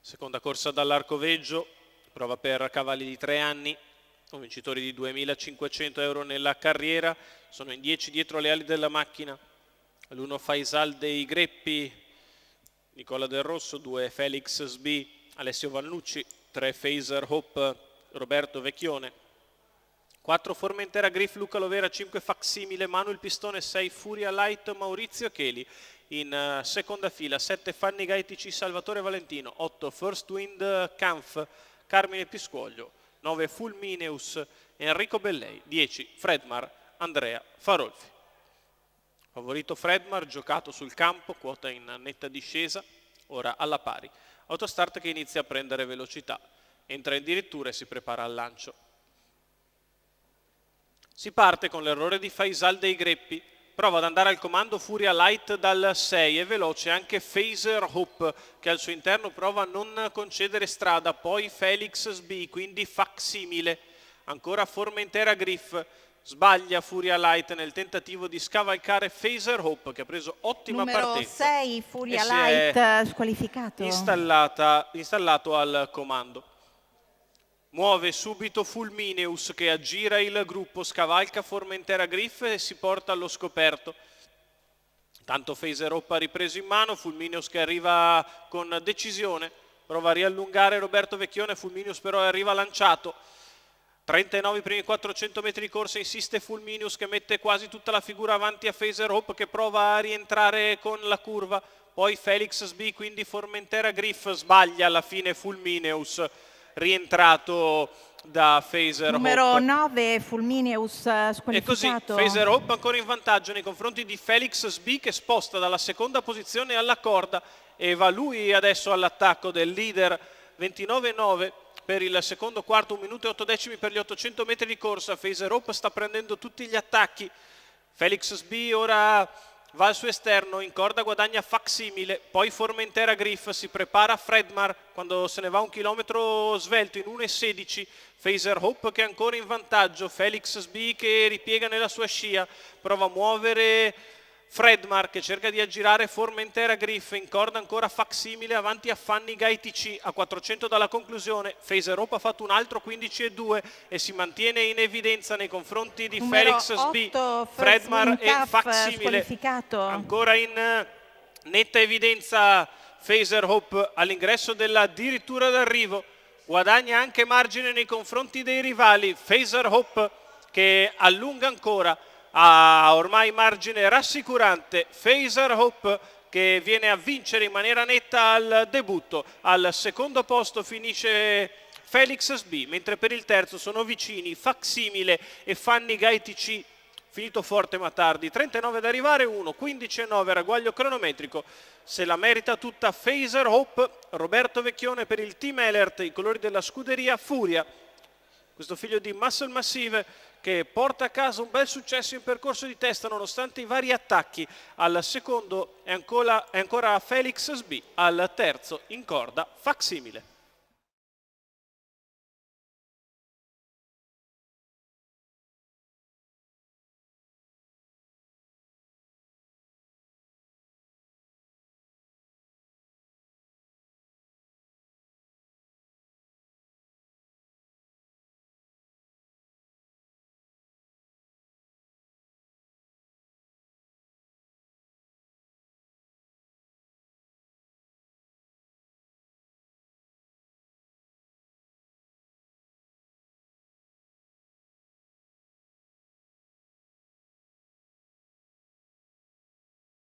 Seconda corsa dall'Arcoveggio, prova per cavalli di 3 anni, con vincitori di 2.500 euro nella carriera, sono in 10 dietro le ali della macchina, l'1 Faisal dei Greppi, Nicola Del Rosso, 2 Felix Sbi, Alessio Vannucci, 3 Phaser Hope, Roberto Vecchione, 4 Formentera Griff, Luca Lovera, 5 Facsimile, Manuel Pistone, 6 Furia Light, Maurizio Cheli. In seconda fila 7 Fanny Gaitici, Salvatore Valentino, 8 First Wind Kampf, Carmine Piscuoglio, 9 Fulmineus, Enrico Bellei, 10 Fredmar, Andrea Farolfi. Favorito Fredmar, giocato sul campo, quota in netta discesa, ora alla pari. Autostart che inizia a prendere velocità, entra in dirittura e si prepara al lancio. Si parte con l'errore di Faisal dei Greppi, prova ad andare al comando Furia Light dal 6, è veloce anche Phaser Hope che al suo interno prova a non concedere strada, poi Felix Sbi, quindi Facsimile, ancora Formentera Griff, sbaglia Furia Light nel tentativo di scavalcare Phaser Hope che ha preso ottima partenza. Numero 6 Furia Light squalificato. Installato al comando. Muove subito Fulmineus che aggira il gruppo, scavalca Formentera Griff e si porta allo scoperto. Tanto Phaser Hope ha ripreso in mano, Fulmineus che arriva con decisione, prova a riallungare Roberto Vecchione, Fulmineus però arriva lanciato. 39 i primi 400 metri di corsa, insiste Fulmineus che mette quasi tutta la figura avanti a Phaser Hope che prova a rientrare con la curva, poi Felix Sbi, quindi Formentera Griff, sbaglia alla fine Fulmineus, rientrato da Phaser Hope. Numero 9 Fulmineus squalificato. E così Phaser Hope ancora in vantaggio nei confronti di Felix Sbi che sposta dalla seconda posizione alla corda e va lui adesso all'attacco del leader. 29-9 per il secondo quarto, 1 minuto e 8 decimi per gli 800 metri di corsa. Phaser Hope sta prendendo tutti gli attacchi. Felix Sbi ora va al suo esterno, in corda guadagna Facsimile, poi Formentera Griff, si prepara Fredmar quando se ne va 1 chilometro svelto in 1,16. Phaser Hope che è ancora in vantaggio, Felix Sbi che ripiega nella sua scia, prova a muovere Fredmar che cerca di aggirare Formentera Griff, in corda ancora Facsimile avanti a Fanny Gaitici a 400 dalla conclusione. Phaser Hope ha fatto un altro 15,2 e si mantiene in evidenza nei confronti di Felix Sbi, Fredmar e Facsimile. Ancora in netta evidenza Phaser Hope all'ingresso della dirittura d'arrivo, guadagna anche margine nei confronti dei rivali. Phaser Hope che allunga ancora, ha ormai margine rassicurante. Phaser Hope che viene a vincere in maniera netta al debutto. Al secondo posto finisce Felix Sbi, mentre per il terzo sono vicini Facsimile e Fanny Gaitici, finito forte ma tardi. 39 da arrivare, 1:15,9 ragguaglio cronometrico. Se la merita tutta Phaser Hope. Roberto Vecchione per il Team Elert, i colori della scuderia Furia, questo figlio di Muscle Massive che porta a casa un bel successo in percorso di testa nonostante i vari attacchi. Al secondo è ancora Felix Sbi, al terzo in corda Facsimile.